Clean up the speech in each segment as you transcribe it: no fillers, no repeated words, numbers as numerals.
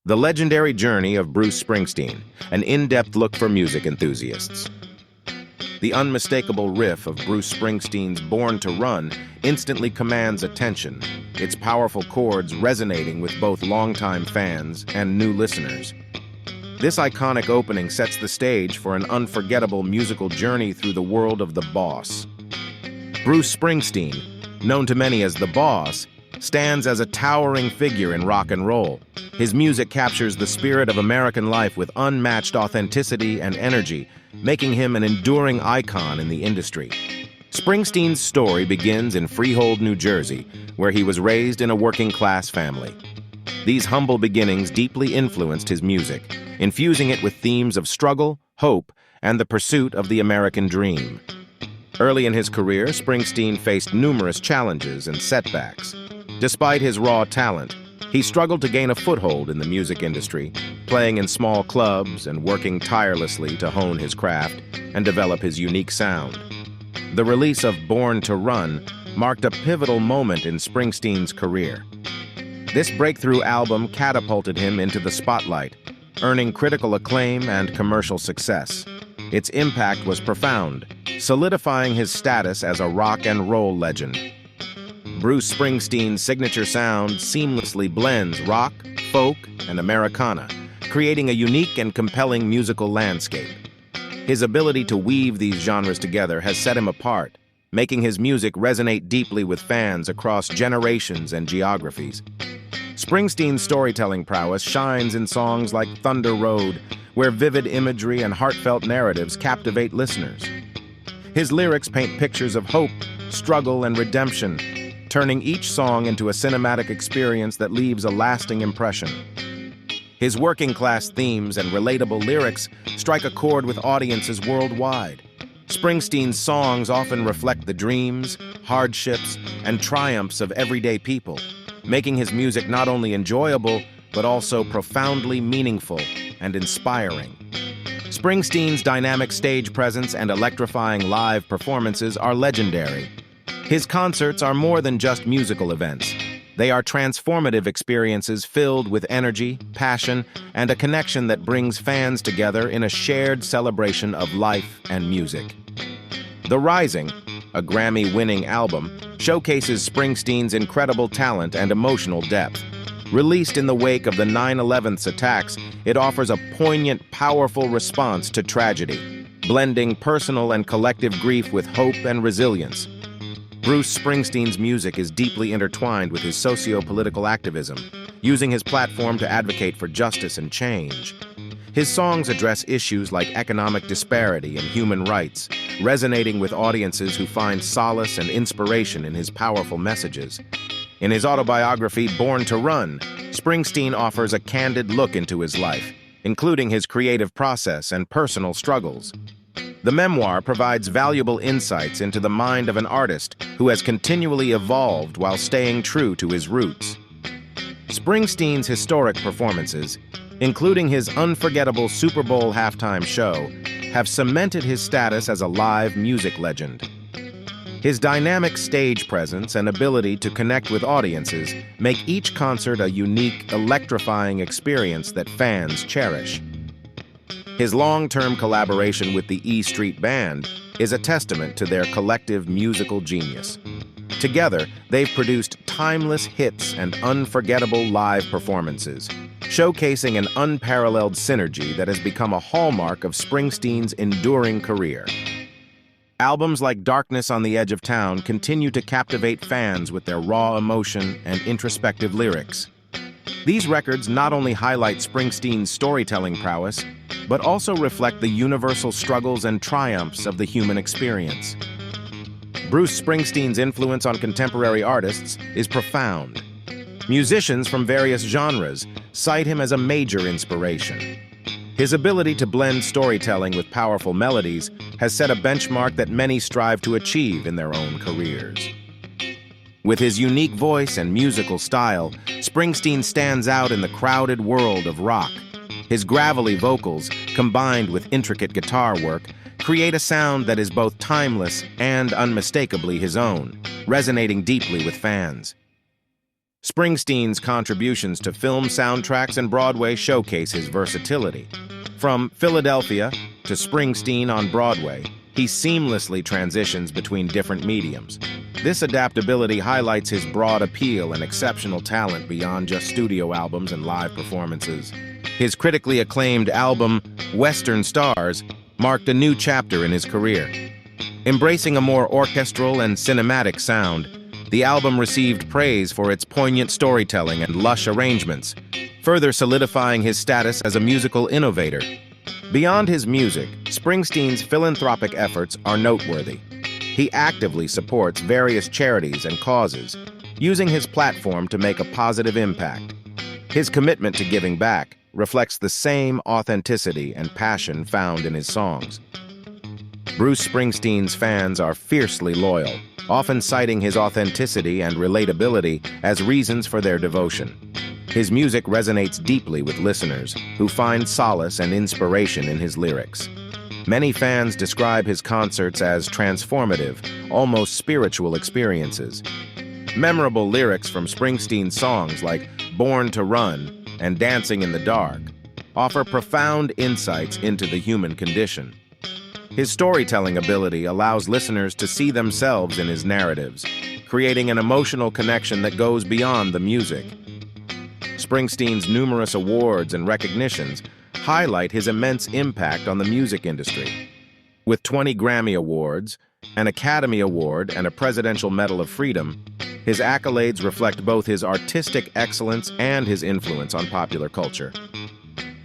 The Legendary Journey of Bruce Springsteen, an in-depth look for music enthusiasts. The unmistakable riff of Bruce Springsteen's Born to Run instantly commands attention, its powerful chords resonating with both longtime fans and new listeners. This iconic opening sets the stage for an unforgettable musical journey through the world of the Boss. Bruce Springsteen, known to many as the Boss, stands as a towering figure in rock and roll. His music captures the spirit of American life with unmatched authenticity and energy, making him an enduring icon in the industry. Springsteen's story begins in Freehold, New Jersey, where he was raised in a working-class family. These humble beginnings deeply influenced his music, infusing it with themes of struggle, hope, and the pursuit of the American dream. Early in his career, Springsteen faced numerous challenges and setbacks. Despite his raw talent, he struggled to gain a foothold in the music industry, playing in small clubs and working tirelessly to hone his craft and develop his unique sound. The release of Born to Run marked a pivotal moment in Springsteen's career. This breakthrough album catapulted him into the spotlight, earning critical acclaim and commercial success. Its impact was profound, solidifying his status as a rock and roll legend. Bruce Springsteen's signature sound seamlessly blends rock, folk, and Americana, creating a unique and compelling musical landscape. His ability to weave these genres together has set him apart, making his music resonate deeply with fans across generations and geographies. Springsteen's storytelling prowess shines in songs like Thunder Road, where vivid imagery and heartfelt narratives captivate listeners. His lyrics paint pictures of hope, struggle, and redemption, turning each song into a cinematic experience that leaves a lasting impression. His working-class themes and relatable lyrics strike a chord with audiences worldwide. Springsteen's songs often reflect the dreams, hardships, and triumphs of everyday people, making his music not only enjoyable, but also profoundly meaningful and inspiring. Springsteen's dynamic stage presence and electrifying live performances are legendary. His concerts are more than just musical events. They are transformative experiences filled with energy, passion, and a connection that brings fans together in a shared celebration of life and music. The Rising, a Grammy-winning album, showcases Springsteen's incredible talent and emotional depth. Released in the wake of the 9/11 attacks, it offers a poignant, powerful response to tragedy, blending personal and collective grief with hope and resilience. Bruce Springsteen's music is deeply intertwined with his socio-political activism, using his platform to advocate for justice and change. His songs address issues like economic disparity and human rights, resonating with audiences who find solace and inspiration in his powerful messages. In his autobiography, Born to Run, Springsteen offers a candid look into his life, including his creative process and personal struggles. The memoir provides valuable insights into the mind of an artist who has continually evolved while staying true to his roots. Springsteen's historic performances, including his unforgettable Super Bowl halftime show, have cemented his status as a live music legend. His dynamic stage presence and ability to connect with audiences make each concert a unique, electrifying experience that fans cherish. His long-term collaboration with the E Street Band is a testament to their collective musical genius. Together, they've produced timeless hits and unforgettable live performances, showcasing an unparalleled synergy that has become a hallmark of Springsteen's enduring career. Albums like Darkness on the Edge of Town continue to captivate fans with their raw emotion and introspective lyrics. These records not only highlight Springsteen's storytelling prowess, but also reflect the universal struggles and triumphs of the human experience. Bruce Springsteen's influence on contemporary artists is profound. Musicians from various genres cite him as a major inspiration. His ability to blend storytelling with powerful melodies has set a benchmark that many strive to achieve in their own careers. With his unique voice and musical style, Springsteen stands out in the crowded world of rock. His gravelly vocals, combined with intricate guitar work, create a sound that is both timeless and unmistakably his own, resonating deeply with fans. Springsteen's contributions to film soundtracks and Broadway showcase his versatility. From Philadelphia to Springsteen on Broadway, he seamlessly transitions between different mediums. This adaptability highlights his broad appeal and exceptional talent beyond just studio albums and live performances. His critically acclaimed album, Western Stars, marked a new chapter in his career. Embracing a more orchestral and cinematic sound, the album received praise for its poignant storytelling and lush arrangements, further solidifying his status as a musical innovator. Beyond his music, Springsteen's philanthropic efforts are noteworthy. He actively supports various charities and causes, using his platform to make a positive impact. His commitment to giving back reflects the same authenticity and passion found in his songs. Bruce Springsteen's fans are fiercely loyal, often citing his authenticity and relatability as reasons for their devotion. His music resonates deeply with listeners who find solace and inspiration in his lyrics. Many fans describe his concerts as transformative, almost spiritual experiences. Memorable lyrics from Springsteen's songs like Born to Run and Dancing in the Dark offer profound insights into the human condition. His storytelling ability allows listeners to see themselves in his narratives, creating an emotional connection that goes beyond the music. Springsteen's numerous awards and recognitions highlight his immense impact on the music industry. With 20 Grammy Awards, an Academy Award, and a Presidential Medal of Freedom, his accolades reflect both his artistic excellence and his influence on popular culture.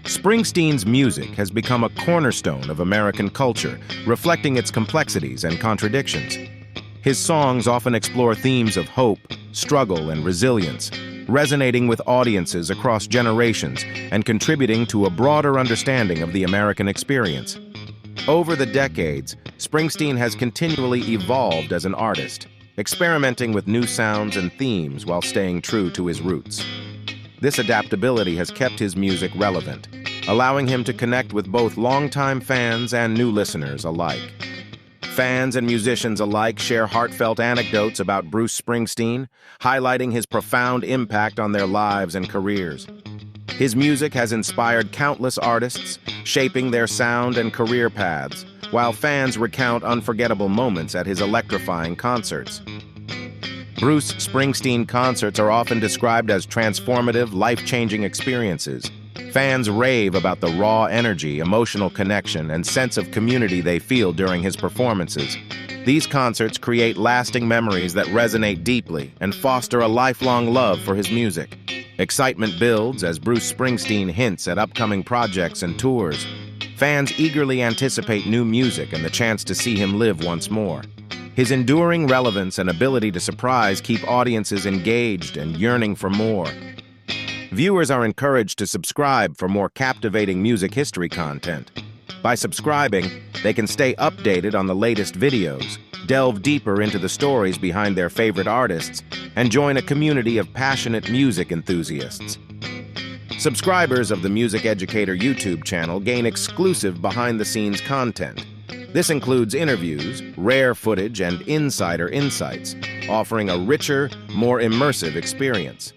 Springsteen's music has become a cornerstone of American culture, reflecting its complexities and contradictions. His songs often explore themes of hope, struggle, and resilience, resonating with audiences across generations and contributing to a broader understanding of the American experience. Over the decades, Springsteen has continually evolved as an artist, experimenting with new sounds and themes while staying true to his roots. This adaptability has kept his music relevant, allowing him to connect with both longtime fans and new listeners alike. Fans and musicians alike share heartfelt anecdotes about Bruce Springsteen, highlighting his profound impact on their lives and careers. His music has inspired countless artists, shaping their sound and career paths, while fans recount unforgettable moments at his electrifying concerts. Bruce Springsteen concerts are often described as transformative, life-changing experiences. Fans rave about the raw energy, emotional connection, and sense of community they feel during his performances. These concerts create lasting memories that resonate deeply and foster a lifelong love for his music. Excitement builds as Bruce Springsteen hints at upcoming projects and tours. Fans eagerly anticipate new music and the chance to see him live once more. His enduring relevance and ability to surprise keep audiences engaged and yearning for more. Viewers are encouraged to subscribe for more captivating music history content. By subscribing, they can stay updated on the latest videos, delve deeper into the stories behind their favorite artists, and join a community of passionate music enthusiasts. Subscribers of the Music Educator YouTube channel gain exclusive behind-the-scenes content. This includes interviews, rare footage, and insider insights, offering a richer, more immersive experience.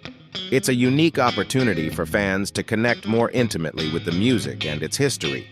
It's a unique opportunity for fans to connect more intimately with the music and its history.